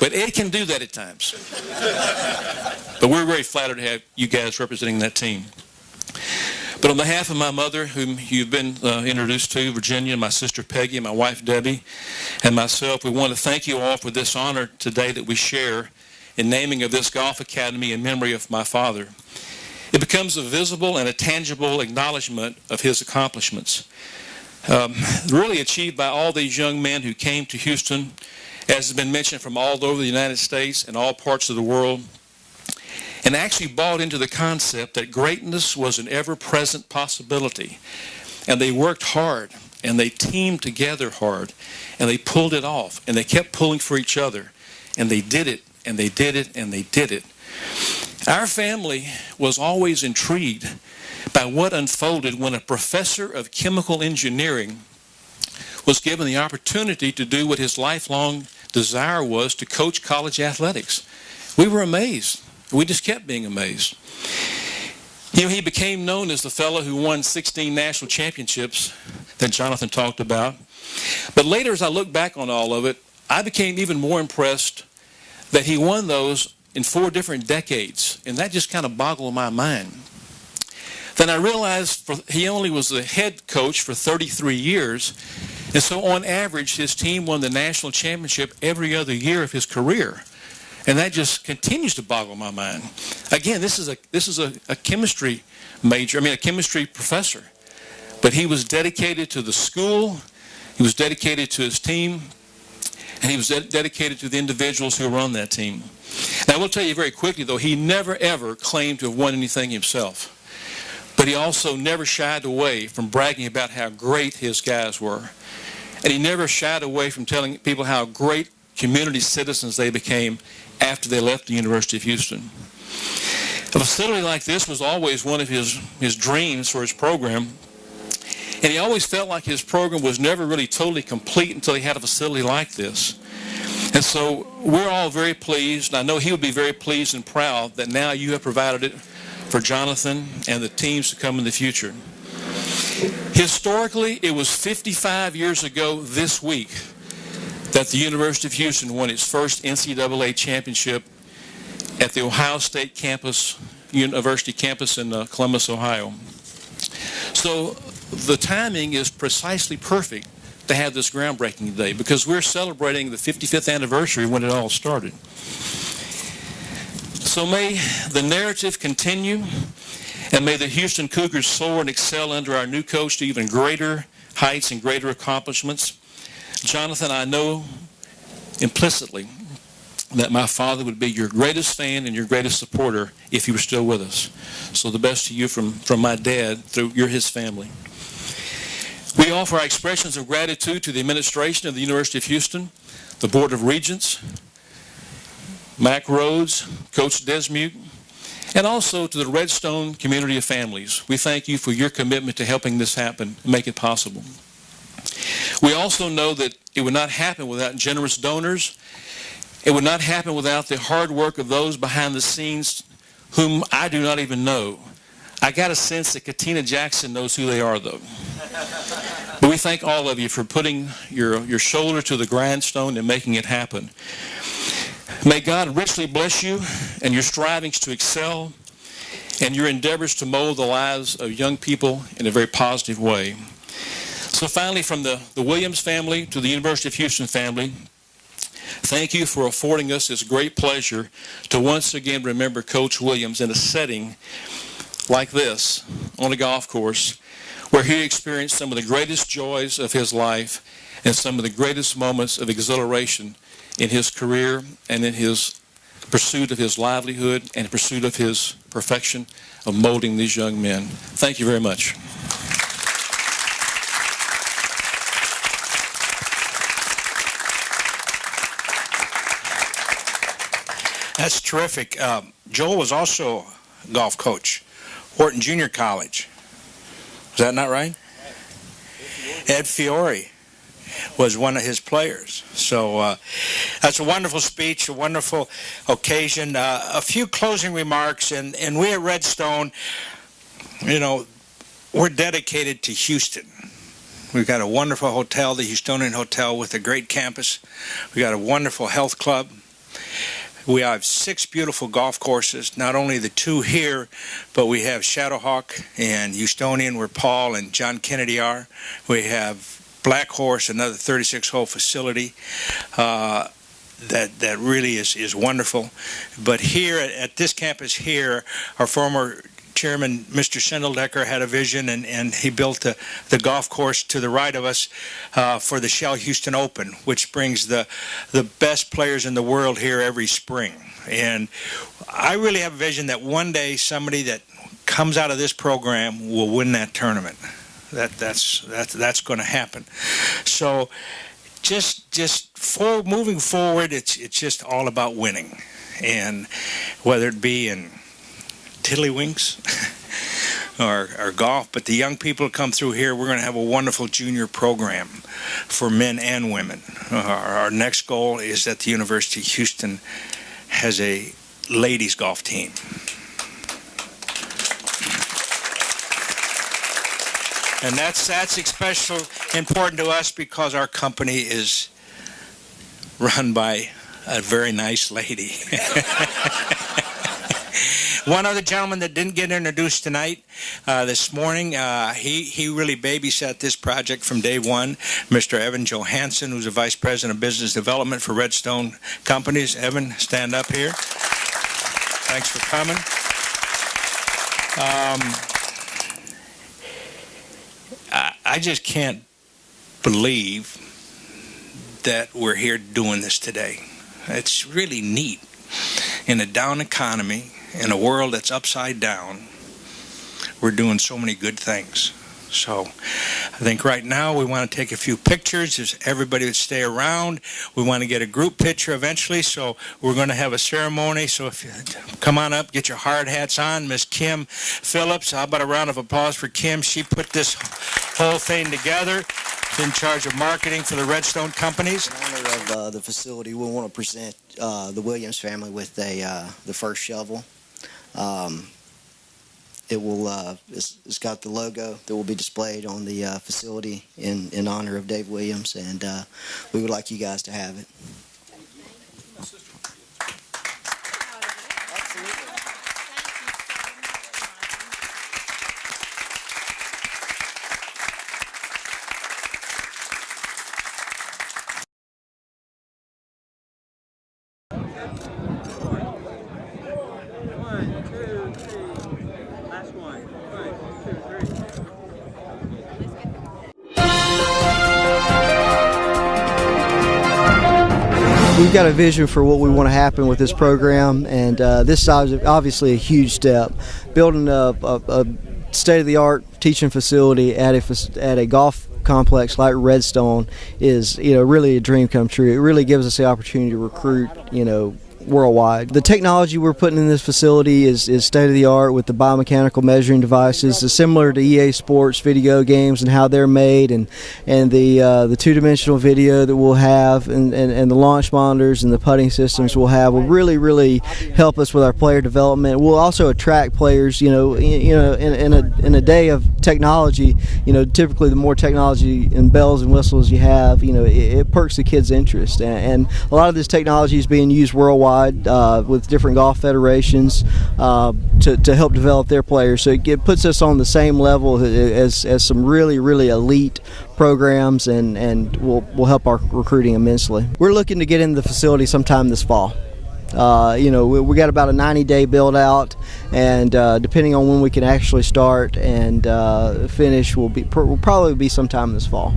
But Ed can do that at times. But we're very flattered to have you guys representing that team. But on behalf of my mother, whom you've been introduced to, Virginia, my sister Peggy, my wife Debbie, and myself, we want to thank you all for this honor today that we share in naming of this golf academy in memory of my father. It becomes a visible and a tangible acknowledgement of his accomplishments, really achieved by all these young men who came to Houston, as has been mentioned, from all over the United States and all parts of the world, and actually bought into the concept that greatness was an ever-present possibility. And they worked hard, and they teamed together hard, and they pulled it off, and they kept pulling for each other, and they did it, and they did it, and they did it. Our family was always intrigued by what unfolded when a professor of chemical engineering was given the opportunity to do what his lifelong desire was, to coach college athletics. We were amazed. We just kept being amazed. You know, he became known as the fellow who won 16 national championships that Jonathan talked about. But later, as I look back on all of it, I became even more impressed that he won those in 4 different decades. And that just kind of boggled my mind. Then I realized he only was the head coach for 33 years. And so on average, his team won the national championship every other year of his career. And that just continues to boggle my mind. Again, this is a chemistry major, a chemistry professor. But he was dedicated to the school, he was dedicated to his team, and he was dedicated to the individuals who were on that team. Now, I will tell you very quickly, though, he never, ever claimed to have won anything himself. But he also never shied away from bragging about how great his guys were. And he never shied away from telling people how great community citizens they became after they left the University of Houston. A facility like this was always one of his dreams for his program. And he always felt like his program was never really totally complete until he had a facility like this. And so we're all very pleased. I know he would be very pleased and proud that now you have provided it for Jonathan and the teams to come in the future. Historically, it was 55 years ago this week that the University of Houston won its first NCAA championship at the Ohio State campus, University campus in Columbus, Ohio. So the timing is precisely perfect to have this groundbreaking today, because we're celebrating the 55th anniversary when it all started. So may the narrative continue, and may the Houston Cougars soar and excel under our new coach to even greater heights and greater accomplishments. Jonathan, I know implicitly that my father would be your greatest fan and your greatest supporter if he were still with us. So the best to you from my dad, through his family. We offer our expressions of gratitude to the administration of the University of Houston, the Board of Regents, Mac Rhodes, Coach Desmute, and also to the Redstone community of families. We thank you for your commitment to helping this happen and make it possible. We also know that it would not happen without generous donors. It would not happen without the hard work of those behind the scenes whom I do not even know. I got a sense that Katina Jackson knows who they are, though. But we thank all of you for putting your shoulder to the grindstone and making it happen. May God richly bless you and your strivings to excel and your endeavors to mold the lives of young people in a very positive way. So finally, from the Williams family to the University of Houston family, thank you for affording us this great pleasure to once again remember Coach Williams in a setting like this, on a golf course, where he experienced some of the greatest joys of his life and some of the greatest moments of exhilaration in his career and in his pursuit of his livelihood and pursuit of his perfection of molding these young men. Thank you very much. That's terrific. Joel was also a golf coach, Wharton Junior College. Is that not right? Ed Fiore was one of his players. So that's a wonderful speech, a wonderful occasion. A few closing remarks, and we at Redstone, you know, we're dedicated to Houston. We've got a wonderful hotel, the Houstonian Hotel, with a great campus. We've got a wonderful health club. We have 6 beautiful golf courses, not only the 2 here, but we have Shadowhawk and Houstonian where Paul and John Kennedy are. We have Black Horse, another 36-hole facility that really is wonderful. But here at this campus here, our former chairman, Mr. Sendeldecker, had a vision, and he built the golf course to the right of us for the Shell Houston Open, which brings the best players in the world here every spring. And I really have a vision that one day somebody that comes out of this program will win that tournament. That's going to happen. So moving forward, it's just all about winning, and whether it be in tiddlywinks or golf. But the young people come through here, we're going to have a wonderful junior program for men and women. Our next goal is that the University of Houston has a ladies golf team. And that's especially important to us because our company is run by a very nice lady. One other gentleman that didn't get introduced tonight, this morning, he really babysat this project from day one, Mr. Evan Johansson, who's a Vice President of Business Development for Redstone Companies. Evan, stand up here. Thanks for coming. I just can't believe that we're here doing this today. It's really neat. In a down economy, in a world that's upside down, we're doing so many good things. So I think right now we want to take a few pictures. Just everybody would stay around. We want to get a group picture eventually, so we're going to have a ceremony. So if you come on up, get your hard hats on. Miss Kim Phillips, how about a round of applause for Kim? She put this whole thing together. She's in charge of marketing for the Redstone Companies. In honor of the facility, we want to present the Williams family with the first shovel. It's got the logo that will be displayed on the facility in honor of Dave Williams, and we would like you guys to have it. We've got a vision for what we want to happen with this program, and this is obviously a huge step. Building a state-of-the-art teaching facility at a golf complex like Redstone is, really a dream come true. It really gives us the opportunity to recruit, worldwide. The technology we're putting in this facility is state-of-the-art with the biomechanical measuring devices. It's similar to EA Sports video games and how they're made, and the two-dimensional video that we'll have, and the launch monitors and the putting systems we'll have will really help us with our player development. We'll also attract players. In a day of technology, typically the more technology and bells and whistles you have, it perks the kids' interest, and a lot of this technology is being used worldwide with different golf federations to help develop their players. So it puts us on the same level as some really elite programs, and will help our recruiting immensely. We're looking to get into the facility sometime this fall. We got about a 90-day build out, and depending on when we can actually start and finish, will probably be sometime this fall.